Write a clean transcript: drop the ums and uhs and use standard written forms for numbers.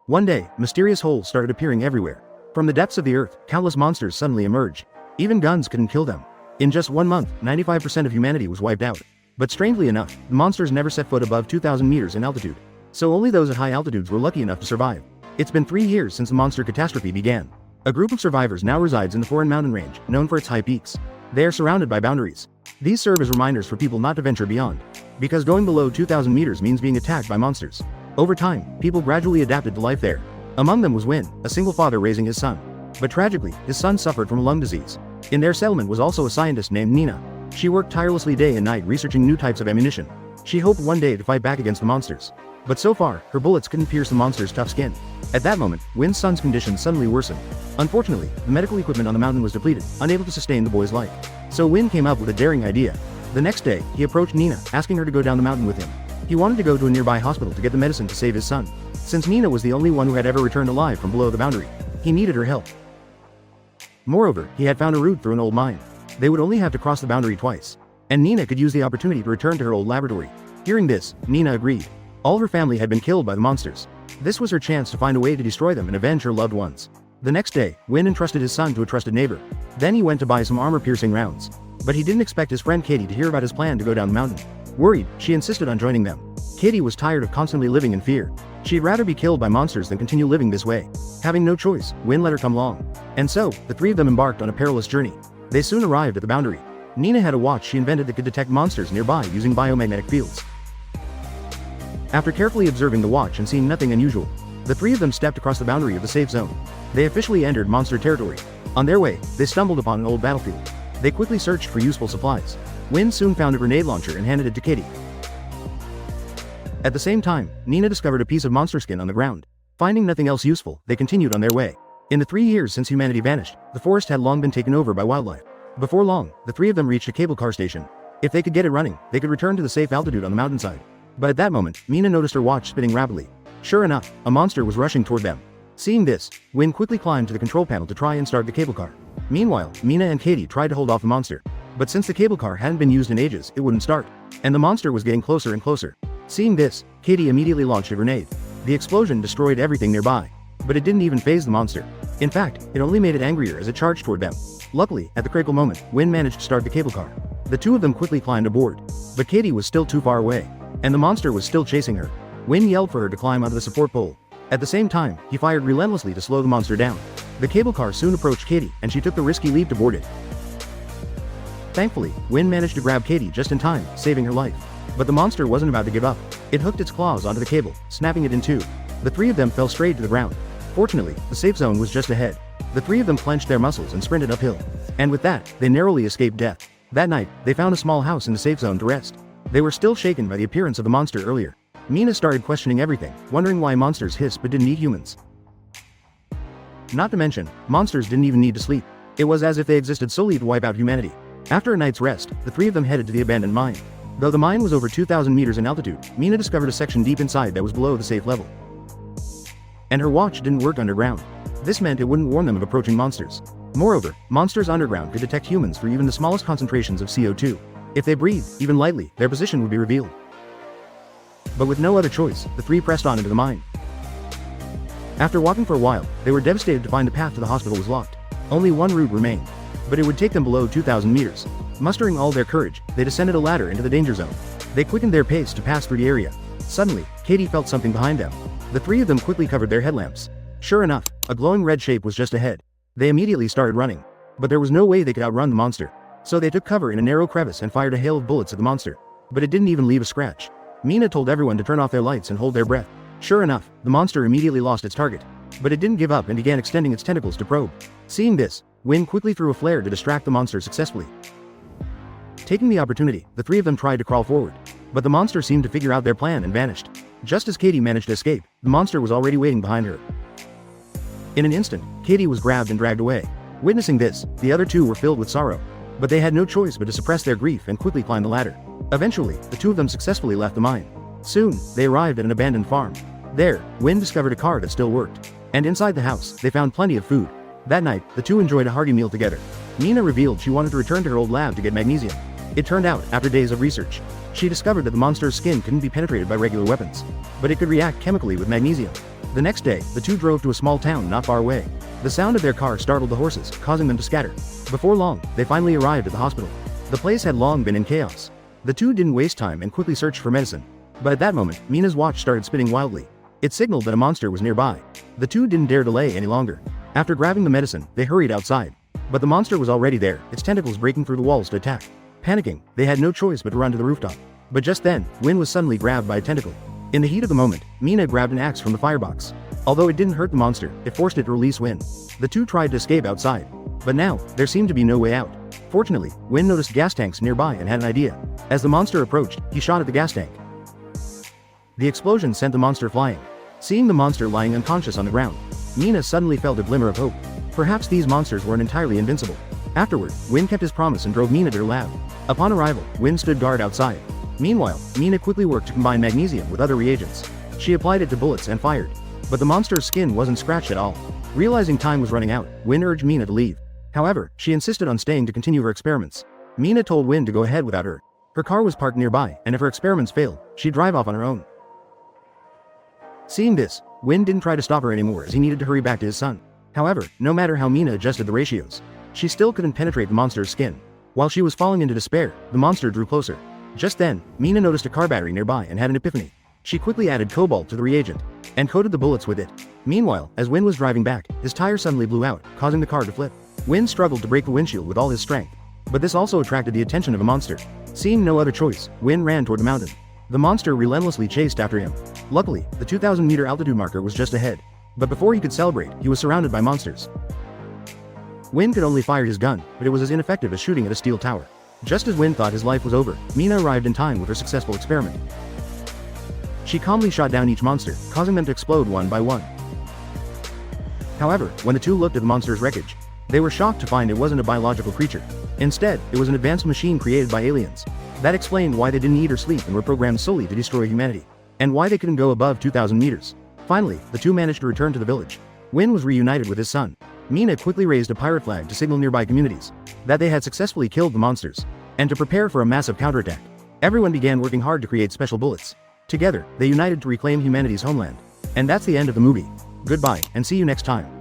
One day, mysterious holes started appearing everywhere. From the depths of the earth, countless monsters suddenly emerged. Even guns couldn't kill them. In just 1 month, 95% of humanity was wiped out. But strangely enough, the monsters never set foot above 2,000 meters in altitude. So only those at high altitudes were lucky enough to survive. It's been 3 years since the monster catastrophe began. A group of survivors now resides in the foreign mountain range, known for its high peaks. They are surrounded by boundaries. These serve as reminders for people not to venture beyond. Because going below 2,000 meters means being attacked by monsters. Over time, people gradually adapted to life there. Among them was Win, a single father raising his son. But tragically, his son suffered from a lung disease. In their settlement was also a scientist named Nina. She worked tirelessly day and night researching new types of ammunition. She hoped one day to fight back against the monsters. But so far, her bullets couldn't pierce the monster's tough skin. At that moment, Win's son's condition suddenly worsened. Unfortunately, the medical equipment on the mountain was depleted, unable to sustain the boy's life. So Win came up with a daring idea. The next day, he approached Nina, asking her to go down the mountain with him. He wanted to go to a nearby hospital to get the medicine to save his son. Since Nina was the only one who had ever returned alive from below the boundary, he needed her help. Moreover, he had found a route through an old mine. They would only have to cross the boundary twice. And Nina could use the opportunity to return to her old laboratory. Hearing this, Nina agreed. All her family had been killed by the monsters. This was her chance to find a way to destroy them and avenge her loved ones. The next day, Win entrusted his son to a trusted neighbor. Then he went to buy some armor-piercing rounds. But he didn't expect his friend Katie to hear about his plan to go down the mountain. Worried, she insisted on joining them. Katie was tired of constantly living in fear. She'd rather be killed by monsters than continue living this way. Having no choice, Win let her come along. And so, the three of them embarked on a perilous journey. They soon arrived at the boundary. Nina had a watch she invented that could detect monsters nearby using biomagnetic fields. After carefully observing the watch and seeing nothing unusual, the three of them stepped across the boundary of the safe zone. They officially entered monster territory. On their way, they stumbled upon an old battlefield. They quickly searched for useful supplies. Win soon found a grenade launcher and handed it to Katie. At the same time, Nina discovered a piece of monster skin on the ground. Finding nothing else useful, they continued on their way. In the 3 years since humanity vanished, the forest had long been taken over by wildlife. Before long, the three of them reached a cable car station. If they could get it running, they could return to the safe altitude on the mountainside. But at that moment, Nina noticed her watch spinning rapidly. Sure enough, a monster was rushing toward them. Seeing this, Win quickly climbed to the control panel to try and start the cable car. Meanwhile, Nina and Katie tried to hold off the monster. But since the cable car hadn't been used in ages, it wouldn't start. And the monster was getting closer and closer. Seeing this, Katie immediately launched a grenade. The explosion destroyed everything nearby. But it didn't even faze the monster. In fact, it only made it angrier as it charged toward them. Luckily, at the critical moment, Win managed to start the cable car. The two of them quickly climbed aboard. But Katie was still too far away. And the monster was still chasing her. Win yelled for her to climb onto the support pole. At the same time, he fired relentlessly to slow the monster down. The cable car soon approached Katie, and she took the risky leap to board it. Thankfully, Win managed to grab Katie just in time, saving her life. But the monster wasn't about to give up. It hooked its claws onto the cable, snapping it in two. The three of them fell straight to the ground. Fortunately, the safe zone was just ahead. The three of them clenched their muscles and sprinted uphill. And with that, they narrowly escaped death. That night, they found a small house in the safe zone to rest. They were still shaken by the appearance of the monster earlier. Nina started questioning everything, wondering why monsters hiss but didn't eat humans. Not to mention, monsters didn't even need to sleep. It was as if they existed solely to wipe out humanity. After a night's rest, the three of them headed to the abandoned mine. Though the mine was over 2,000 meters in altitude, Nina discovered a section deep inside that was below the safe level. And her watch didn't work underground. This meant it wouldn't warn them of approaching monsters. Moreover, monsters underground could detect humans through even the smallest concentrations of CO2. If they breathed, even lightly, their position would be revealed. But with no other choice, the three pressed on into the mine. After walking for a while, they were devastated to find the path to the hospital was locked. Only one route remained. But it would take them below 2,000 meters. Mustering all their courage, they descended a ladder into the danger zone. They quickened their pace to pass through the area. Suddenly, Katie felt something behind them. The three of them quickly covered their headlamps. Sure enough, a glowing red shape was just ahead. They immediately started running. But there was no way they could outrun the monster. So they took cover in a narrow crevice and fired a hail of bullets at the monster. But it didn't even leave a scratch. Nina told everyone to turn off their lights and hold their breath. Sure enough, the monster immediately lost its target. But it didn't give up and began extending its tentacles to probe. Seeing this, Win quickly threw a flare to distract the monster successfully. Taking the opportunity, the three of them tried to crawl forward. But the monster seemed to figure out their plan and vanished. Just as Katie managed to escape, the monster was already waiting behind her. In an instant, Katie was grabbed and dragged away. Witnessing this, the other two were filled with sorrow. But they had no choice but to suppress their grief and quickly climb the ladder. Eventually, the two of them successfully left the mine. Soon, they arrived at an abandoned farm. There, Win discovered a car that still worked. And inside the house, they found plenty of food. That night, the two enjoyed a hearty meal together. Nina revealed she wanted to return to her old lab to get magnesium. It turned out, after days of research, she discovered that the monster's skin couldn't be penetrated by regular weapons. But it could react chemically with magnesium. The next day, the two drove to a small town not far away. The sound of their car startled the horses, causing them to scatter. Before long, they finally arrived at the hospital. The place had long been in chaos. The two didn't waste time and quickly searched for medicine. But at that moment, Mina's watch started spinning wildly. It signaled that a monster was nearby. The two didn't dare delay any longer. After grabbing the medicine, they hurried outside. But the monster was already there, its tentacles breaking through the walls to attack. Panicking, they had no choice but to run to the rooftop. But just then, Win was suddenly grabbed by a tentacle. In the heat of the moment, Mina grabbed an axe from the firebox. Although it didn't hurt the monster, it forced it to release Win. The two tried to escape outside. But now, there seemed to be no way out. Fortunately, Win noticed gas tanks nearby and had an idea. As the monster approached, he shot at the gas tank. The explosion sent the monster flying. Seeing the monster lying unconscious on the ground, Mina suddenly felt a glimmer of hope. Perhaps these monsters weren't entirely invincible. Afterward, Win kept his promise and drove Mina to her lab. Upon arrival, Win stood guard outside. Meanwhile, Mina quickly worked to combine magnesium with other reagents. She applied it to bullets and fired. But the monster's skin wasn't scratched at all. Realizing time was running out, Win urged Mina to leave. However, she insisted on staying to continue her experiments. Mina told Win to go ahead without her. Her car was parked nearby, and if her experiments failed, she'd drive off on her own. Seeing this, Win didn't try to stop her anymore as he needed to hurry back to his son. However, no matter how Mina adjusted the ratios, she still couldn't penetrate the monster's skin. While she was falling into despair, the monster drew closer. Just then, Mina noticed a car battery nearby and had an epiphany. She quickly added cobalt to the reagent and coated the bullets with it. Meanwhile, as Win was driving back, his tire suddenly blew out, causing the car to flip. Win struggled to break the windshield with all his strength. But this also attracted the attention of a monster. Seeing no other choice, Win ran toward the mountain. The monster relentlessly chased after him. Luckily, the 2,000-meter altitude marker was just ahead. But before he could celebrate, he was surrounded by monsters. Win could only fire his gun, but it was as ineffective as shooting at a steel tower. Just as Win thought his life was over, Mina arrived in time with her successful experiment. She calmly shot down each monster, causing them to explode one by one. However, when the two looked at the monster's wreckage, they were shocked to find it wasn't a biological creature. Instead, it was an advanced machine created by aliens. That explained why they didn't eat or sleep and were programmed solely to destroy humanity, and why they couldn't go above 2,000 meters. Finally, the two managed to return to the village. Win was reunited with his son. Mina quickly raised a pirate flag to signal nearby communities that they had successfully killed the monsters, and to prepare for a massive counterattack. Everyone began working hard to create special bullets. Together, they united to reclaim humanity's homeland. And that's the end of the movie. Goodbye, and see you next time.